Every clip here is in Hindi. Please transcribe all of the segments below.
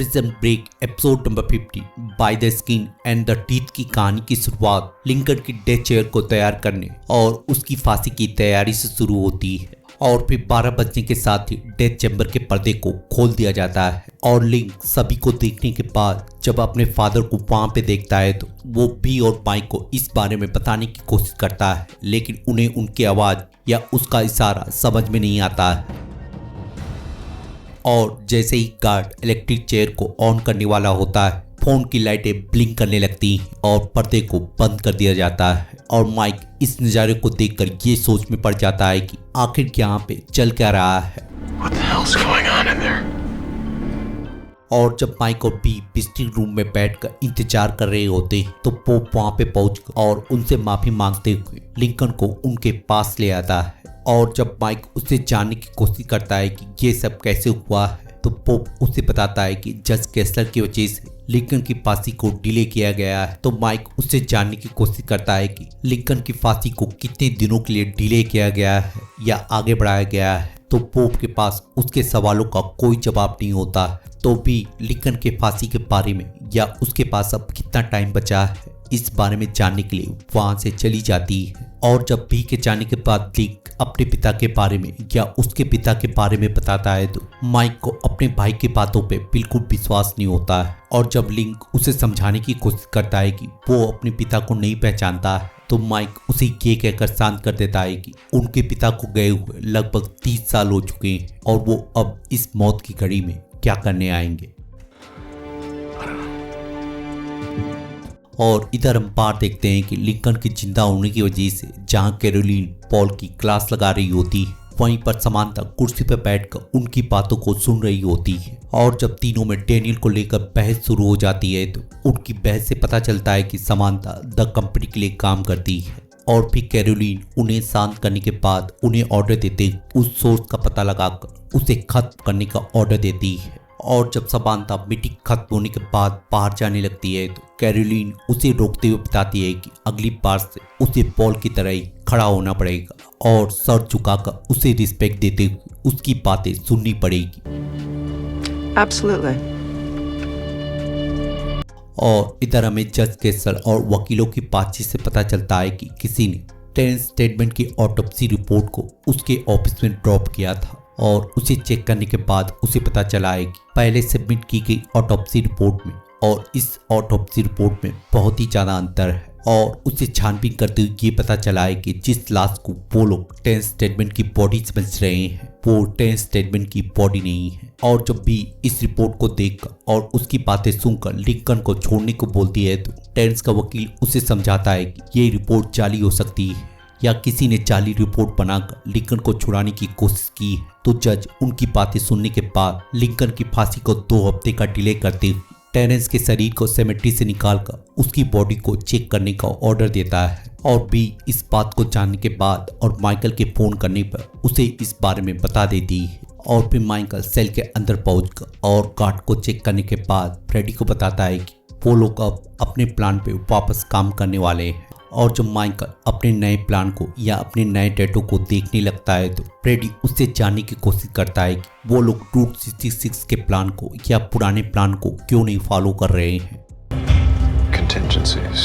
Prison break episode number 50 by the skin and the teeth की कहानी की शुरुआत लिंकन की डेथ चेयर को तैयार करने और उसकी फांसी की तैयारी से शुरू होती है और फिर 12 बजने के साथ ही डेथ चैम्बर के पर्दे को खोल दिया जाता है और लिंक सभी को देखने के बाद जब अपने फादर को वहां पे देखता है तो वो भी और माइक को इस बारे में बताने की कोशिश करता है, लेकिन उन्हें उनकी आवाज या उसका इशारा समझ में नहीं आता है। और जैसे ही गार्ड इलेक्ट्रिक चेयर को ऑन करने वाला होता है, फोन की लाइटें ब्लिंक करने लगती हैं और पर्दे को बंद कर दिया जाता है और माइक इस नज़ारे को देखकर ये सोच में पड़ जाता है कि आखिर यहाँ पे चल क्या रहा है। What the hell's going on in there? और जब माइक और बी विजिटिंग रूम में बैठकर इंतजार कर रहे होते हैं तो पोप वहां पे पहुंचकर और उनसे माफी मांगते हुए लिंकन को उनके पास ले आता है। और जब माइक उससे जानने की कोशिश करता है कि ये सब कैसे हुआ है तो पोप उसे बताता है कि जज केसलर की वजह से लिंकन की फांसी को डिले किया गया है। तो माइक उससे जानने की कोशिश करता है कि लिंकन की फांसी को कितने दिनों के लिए डिले किया गया है या आगे बढ़ाया गया है। तो पोप के पास उसके सवालों का कोई जवाब नहीं होता तो भी लिंकन के फांसी के बारे में या उसके पास अब कितना टाइम बचा है इस बारे में जानने के लिए वहां से चली जाती है। और जब भी के जाने के बाद लिंक अपने पिता के बारे में या उसके पिता के बारे में बताता है तो माइक को अपने भाई की बातों पे बिल्कुल विश्वास नहीं होता है। और जब लिंक उसे समझाने की कोशिश करता है कि वो अपने पिता को नहीं पहचानता है तो माइक उसे ये कहकर शांत कर देता है कि उनके पिता को गए हुए लगभग 30 साल हो चुके हैं और वो अब इस मौत की घड़ी में क्या करने आएंगे। और इधर हम बाहर देखते हैं कि लिंकन के जिंदा होने की वजह से जहां कैरोलिन पॉल की क्लास लगा रही होती है वहीं पर समांथा कुर्सी पर बैठकर उनकी बातों को सुन रही होती है। और जब तीनों में डेनियल को लेकर बहस शुरू हो जाती है तो उनकी बहस से पता चलता है कि समांथा द कंपनी के लिए काम करती है। और फिर कैरोलिन उन्हें शांत करने के बाद उन्हें ऑर्डर देते उस सोर्स का पता लगाकर उसे खत्म करने का ऑर्डर देती है। और जब समांथा मीटिंग खत्म होने के बाद बाहर जाने लगती है तो कैरोलिन उसे रोकते हुए बताती है कि अगली बार से उसे पॉल की तरह ही खड़ा होना पड़ेगा और सर झुकाकर उसे रिस्पेक्ट देते हुए उसकी बातें सुननी पड़ेगी। Absolutely. और इधर हमें जज केसलर और वकीलों की बातचीत से पता चलता है कि किसी ने टेरेंस स्टेडमैन की ऑटोप्सी रिपोर्ट को उसके ऑफिस में ड्रॉप किया था और उसे चेक करने के बाद उसे पता चला है कि पहले सबमिट की गई ऑटोप्सी रिपोर्ट में और इस ऑटोप्सी रिपोर्ट में बहुत ही ज़्यादा अंतर है। और उसे छानबीन करते हुए ये पता चला है कि जिस लाश को वो लोग टेरेंस स्टेडमैन की बॉडी समझ रहे हैं वो टेरेंस स्टेडमैन की बॉडी नहीं है। और जब भी इस रिपोर्ट को देखकर और उसकी बातें सुनकर लिंकन को छोड़ने को बोलती है तो टेरेंस का वकील उसे समझाता है कि ये रिपोर्ट जाली हो सकती है या किसी ने जाली रिपोर्ट बनाकर लिंकन को छुड़ाने की कोशिश की है। तो जज उनकी बातें सुनने के बाद लिंकन की फांसी को 2 हफ्ते का डिले करते हुए टेरेंस के शरीर को सेमेट्री से निकालकर उसकी बॉडी को चेक करने का ऑर्डर देता है। और बी इस बात को जानने के बाद और माइकल के फोन करने पर उसे इस बारे में बता देती है। और फिर माइकल सेल के अंदर पहुंचकर और गार्ड को चेक करने के बाद फ्रेडी को बताता है कि वो लोग अब अपने प्लान पे वापस काम करने वाले हैं। और जब माइकल अपने नए प्लान को या अपने नए टैटू को देखने लगता है तो फ्रेडी उससे जानने की कोशिश करता है कि वो लोग रूट 66 के प्लान को या पुराने प्लान को क्यों नहीं फॉलो कर रहे हैं। Contingencies.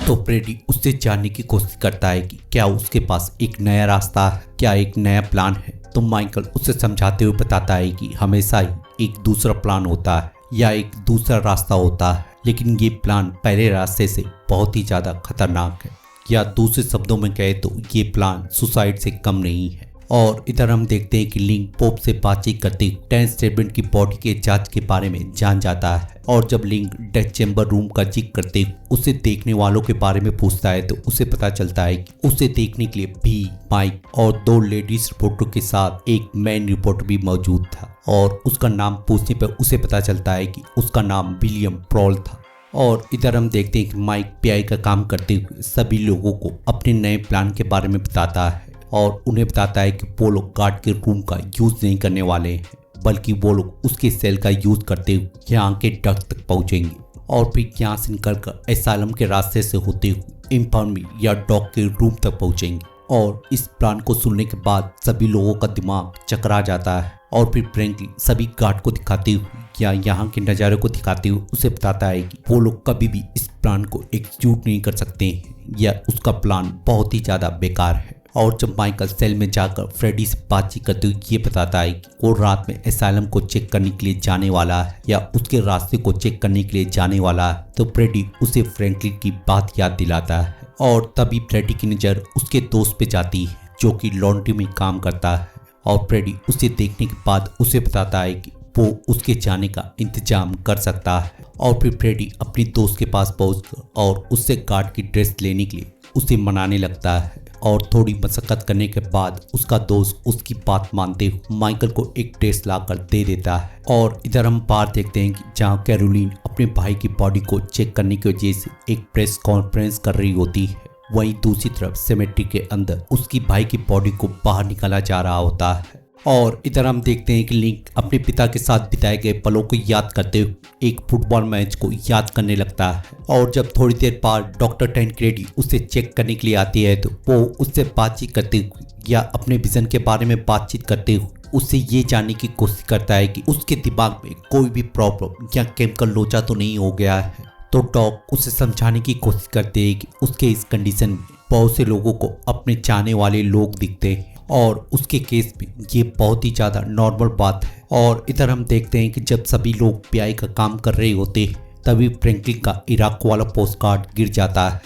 तो फ्रेडी उससे जानने की कोशिश करता है कि क्या उसके पास एक नया रास्ता है, क्या एक नया प्लान है। तो माइकल उसे समझाते हुए बताता है कि हमेशा ही एक दूसरा प्लान होता है या एक दूसरा रास्ता होता है, लेकिन ये प्लान पहले रास्ते से बहुत ही ज़्यादा खतरनाक है, या दूसरे शब्दों में कहे तो ये प्लान सुसाइड से कम नहीं है। और इधर हम देखते हैं कि लिंक पोप से बातचीत करते टेरेंस स्टेडमैन की बॉडी के जांच के बारे में जान जाता है। और जब लिंक डेथ चैम्बर रूम का जिक्र करते उसे देखने वालों के बारे में पूछता है तो उसे पता चलता है कि उसे देखने के लिए भी माइक और 2 लेडीज रिपोर्टर के साथ एक मैन रिपोर्टर भी मौजूद था। और उसका नाम पूछने पर उसे पता चलता है कि उसका नाम विलियम प्रॉल था। और इधर हम देखते हैं कि माइक पीआई का काम करते हुए सभी लोगों को अपने नए प्लान के बारे में बताता है और उन्हें बताता है कि वो लोग गार्ड के रूम का यूज नहीं करने वाले हैं, बल्कि वो लोग उसके सेल का यूज करते हुए यहाँ के डक तक पहुंचेंगे और फिर यहाँ से निकलकर एसाइलम के रास्ते से होते हुए इंफर्मी या डॉग के रूम तक पहुंचेंगे। और इस प्लान को सुनने के बाद सभी लोगों का दिमाग चकरा जाता है और फिर फ्रैंकलिन सभी गार्ड को दिखाते हुए या यहाँ के नज़ारे को दिखाते हुए उसे बताता है कि वो लोग कभी भी इस प्लान को एग्जीक्यूट नहीं कर सकते हैं या उसका प्लान बहुत ही ज़्यादा बेकार है। और जब माइकल सेल में जाकर फ्रेडी से बातचीत करते हुए ये बताता है कि वो रात में एसाइलम को चेक करने के लिए जाने वाला है या उसके रास्ते को चेक करने के लिए जाने वाला है, तो फ्रेडी उसे फ्रैंकलिन की बात याद दिलाता है। और तभी फ्रेडी की नज़र उसके दोस्त पे जाती है जो कि लॉन्ड्री में काम करता है और फ्रेडी उसे देखने के बाद उसे बताता है कि वो उसके जाने का इंतजाम कर सकता है। और फिर फ्रेडी अपनी दोस्त के पास पहुंचकर और उससे गार्ड की ड्रेस लेने के लिए उसे मनाने लगता है और थोड़ी मशक्कत करने के बाद उसका दोस्त उसकी बात मानते हुए माइकल को एक ड्रेस लाकर दे देता है। और इधर हम बाहर देखते हैं कि जहाँ कैरोलिन अपने भाई की बॉडी को चेक करने की वजह से एक प्रेस कॉन्फ्रेंस कर रही होती है, वहीं दूसरी तरफ सेमेट्री के अंदर उसकी भाई की बॉडी को बाहर निकाला जा रहा होता है। और इधर हम देखते हैं कि लिंक अपने पिता के साथ बिताए गए पलों को याद करते हुए एक फुटबॉल मैच को याद करने लगता है। और जब थोड़ी देर बाद डॉक्टर टैंक्रेडी उसे चेक करने के लिए आती है तो वो उससे बातचीत करते हुए या अपने विजन के बारे में बातचीत करते हुए उससे ये जानने की कोशिश करता है कि उसके दिमाग में कोई भी प्रॉब्लम या केमिकल लोचा तो नहीं हो गया है। तो डॉक उसे समझाने की कोशिश करते हैं कि उसके इस कंडीशन में बहुत से लोगों को अपने चाहने वाले लोग दिखते हैं और उसके केस में ये बहुत ही ज़्यादा नॉर्मल बात है। और इधर हम देखते हैं कि जब सभी लोग पीआई का काम कर रहे होते हैं तभी फ्रैंकलिन का इराक वाला पोस्ट कार्ड गिर जाता है।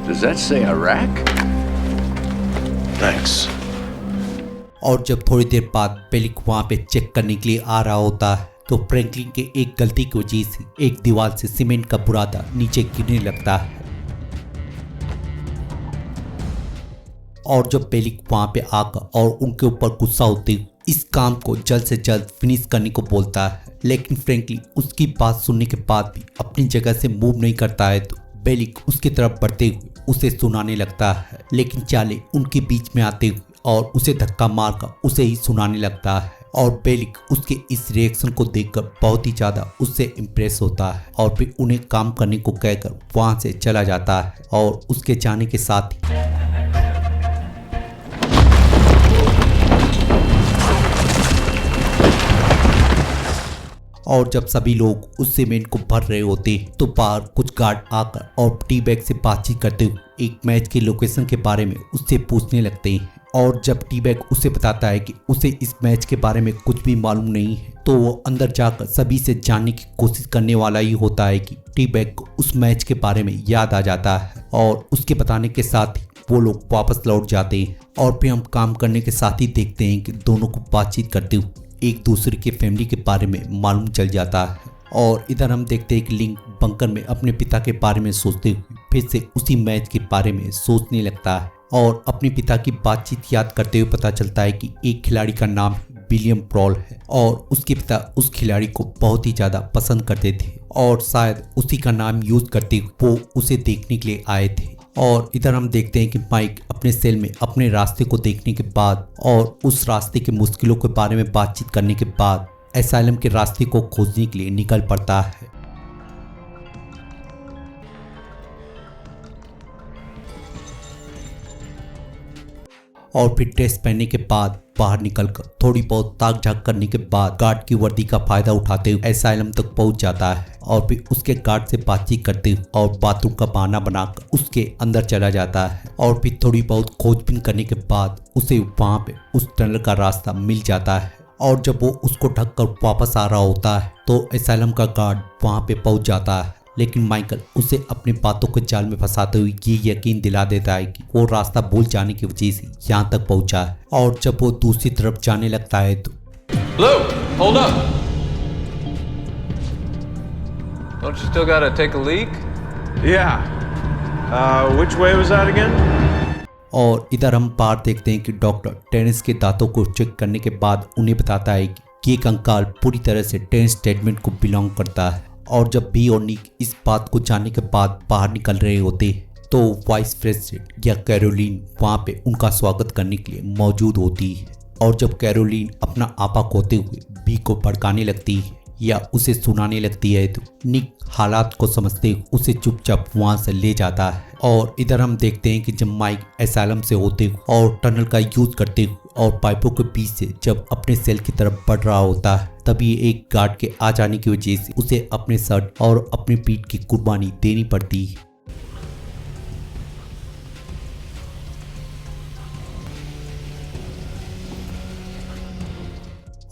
Does that say Iraq? Thanks. और जब थोड़ी देर बाद पेलिक वहाँ पे चेक करने के लिए आ रहा होता है तो फ्रैंकलिन के एक गलती की वजह से एक दीवार से सीमेंट का बुरादा नीचे गिरने लगता है। और जब पेलिक वहाँ पे आकर और उनके ऊपर गुस्सा होते हुए इस काम को जल्द से जल्द फिनिश करने को बोलता है, लेकिन फ्रैंकलिन उसकी बात सुनने के बाद भी अपनी जगह से मूव नहीं करता है तो बेलिक उसकी तरफ बढ़ते हुए उसे सुनाने लगता है, लेकिन चाले उनके बीच में आते हुए और उसे धक्का मारकर उसे ही सुनाने लगता है। और बेलिक उसके इस रिएक्शन को देखकर बहुत ही ज़्यादा उससे इम्प्रेस होता है और फिर उन्हें काम करने को कहकर वहाँ से चला जाता है। और उसके जाने के साथ ही और जब सभी लोग उस सीमेंट को भर रहे होते तो बाहर कुछ गार्ड आकर और टी बैग से बातचीत करते हुए एक मैच के लोकेशन के बारे में उससे पूछने लगते हैं। और जब टी बैग उसे बताता है कि उसे इस मैच के बारे में कुछ भी मालूम नहीं है तो वो अंदर जाकर सभी से जानने की कोशिश करने वाला ही होता है कि टी बैग को उस मैच के बारे में याद आ जाता है। और उसके बताने के साथ ही वो लोग वापस लौट जाते हैं और फिर हम काम करने के साथ ही देखते हैं कि दोनों को बातचीत करते हुए एक दूसरे के फैमिली के बारे में मालूम चल जाता है। और इधर हम देखते हैं कि लिंक बंकर में अपने पिता के बारे में सोचते हुए फिर से उसी मैच के बारे में सोचने लगता है और अपने पिता की बातचीत याद करते हुए पता चलता है कि एक खिलाड़ी का नाम विलियम प्रॉल है और उसके पिता उस खिलाड़ी को बहुत ही ज़्यादा पसंद करते थे और शायद उसी का नाम यूज करते हुए वो उसे देखने के लिए आए थे। और इधर हम देखते हैं कि माइक अपने सेल में अपने रास्ते को देखने के बाद और उस रास्ते के मुश्किलों के बारे में बातचीत करने के बाद एसाइलम के रास्ते को खोजने के लिए निकल पड़ता है। और फिर ड्रेस पहनने के बाद बाहर निकलकर थोड़ी बहुत ताक झाक करने के बाद गार्ड की वर्दी का फायदा उठाते हुए एसाइलम तक पहुंच जाता है और फिर उसके गार्ड से बातचीत करते हुए और बाथरूम का बहाना बनाकर उसके अंदर चला जाता है। और फिर थोड़ी बहुत खोजबीन करने के बाद उसे वहां पे उस टनल का रास्ता मिल जाता है। और जब वो उसको ढक कर वापस आ रहा होता है तो एसाइलम का गार्ड वहां पे पहुंच जाता है, लेकिन माइकल उसे अपनी बातों के जाल में फंसाते हुए ये यकीन दिला देता है कि वो रास्ता भूल जाने की वजह से यहाँ तक पहुंचा है। और जब वो दूसरी तरफ जाने लगता है तो Blue, hold up. Don't you still gotta take a leak? Yeah. Which way was that again? और इधर हम बाहर देखते हैं कि डॉक्टर टेनिस के दांतों को चेक करने के बाद उन्हें बताता है कि ये कंकाल पूरी तरह से टेनिस स्टेटमेंट को बिलोंग करता है। और जब भी और निक इस बात को जानने के बाद बाहर निकल रहे होते तो वाइस प्रेसिडेंट या कैरोलिन वहाँ पे उनका स्वागत करने के लिए मौजूद होती है। और जब कैरोलिन अपना आपा खोते हुए बी को भड़काने लगती है या उसे सुनाने लगती है तो निक हालात को समझते हुए उसे चुपचाप वहां से ले जाता है। और इधर हम देखते हैं कि जब माइक एसाइलम से होते हुए और टनल का यूज करते हुए और पाइपों के बीच से जब अपने सेल की तरफ बढ़ रहा होता है, तभी एक गार्ड के आ जाने की वजह से उसे अपने शर्ट और अपनी पीठ की कुर्बानी देनी पड़ती है।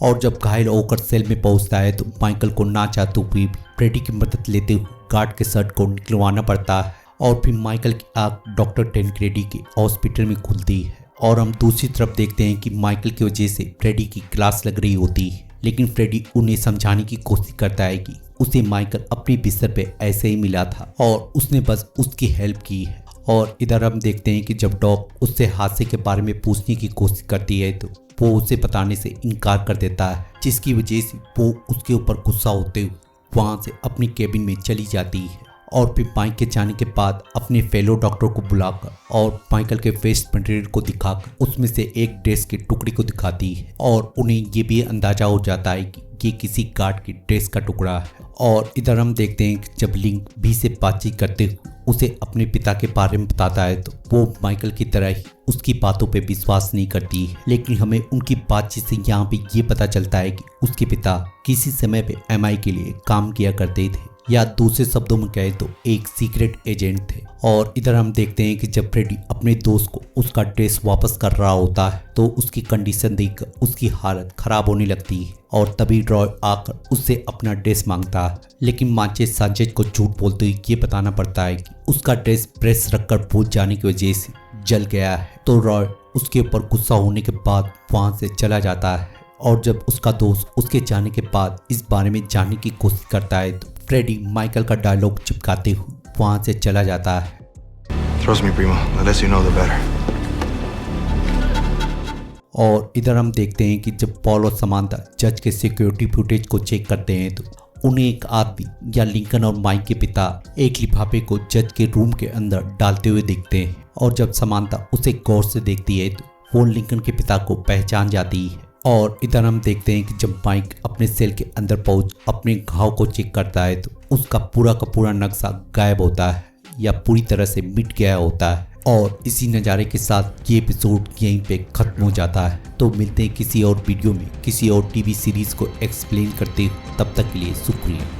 और जब घायल होकर सेल में पहुंचता है तो माइकल को ना चाहते हुए भी फ्रेडी की मदद लेते हुए गार्ड के शर्ट को निकलवाना पड़ता है। और फिर माइकल की आंख डॉक्टर टेनक्रेडी के हॉस्पिटल में खुलती है। और हम दूसरी तरफ देखते हैं कि माइकल की वजह से फ्रेडी की क्लास लग रही होती है, लेकिन फ्रेडी उन्हें समझाने की कोशिश करता है कि उसे माइकल अपने बिस्तर पे ऐसे ही मिला था और उसने बस उसकी हेल्प की है। और इधर हम देखते हैं कि जब डॉग उससे हादसे के बारे में पूछने की कोशिश करती है तो वो उसे बताने से इनकार कर देता है, जिसकी वजह से वो उसके ऊपर गुस्सा होते हुए वहां से अपनी केबिन में चली जाती है। और फिर माइक के जाने के बाद अपने फेलो डॉक्टर को बुलाकर और माइकल के वेस्ट मटेरियल को दिखाकर उसमें से एक ड्रेस के टुकड़े को दिखाती है और उन्हें ये भी अंदाजा हो जाता है कि ये किसी गार्ड की ड्रेस का टुकड़ा है। और इधर हम देखते हैं कि जब लिंक भी से बातचीत करते हुए उसे अपने पिता के बारे में बताता है तो वो माइकल की तरह ही उसकी बातों पे विश्वास नहीं करती है, लेकिन हमें उनकी बातचीत से यहाँ पे ये पता चलता है कि उसके पिता किसी समय पे MI के लिए काम किया करते थे, या दूसरे शब्दों में कहें तो एक सीक्रेट एजेंट थे। और इधर हम देखते हैं कि जब फ्रेडी अपने दोस्त को उसका ड्रेस वापस कर रहा होता है तो उसकी कंडीशन देखकर उसकी हालत खराब होने लगती है और तभी रॉय आकर उससे अपना ड्रेस मांगता है, लेकिन मांचेस सांचेज को झूठ बोलते हुए ये बताना पड़ता है कि उसका ड्रेस प्रेस रखकर भूल जाने की वजह से जल गया है। तो रॉय उसके ऊपर गुस्सा होने के बाद वहां से चला जाता है। और जब उसका दोस्त उसके जाने के बाद इस बारे में जानने की कोशिश करता है तो फ्रेडी माइकल का डायलॉग चिपकाते हुए वहां से चला जाता है। Trust me, Primo. The less you know, the better. और इधर हम देखते हैं कि जब पॉल और समांथा जज के सिक्योरिटी फुटेज को चेक करते हैं तो उन्हें एक आदमी या लिंकन और माइक के पिता एक लिफाफे को जज के रूम के अंदर डालते हुए देखते हैं। और जब समांथा उसे गौर से देखती है तो वो लिंकन के पिता को पहचान जाती है। और इधर हम देखते हैं कि जब माइक अपने सेल के अंदर पहुंच अपने घाव को चेक करता है तो उसका पूरा का पूरा नक्शा गायब होता है या पूरी तरह से मिट गया होता है। और इसी नज़ारे के साथ ये एपिसोड यहीं पे खत्म हो जाता है। तो मिलते हैं किसी और वीडियो में किसी और टीवी सीरीज को एक्सप्लेन करते हुए, तब तक के लिए शुक्रिया।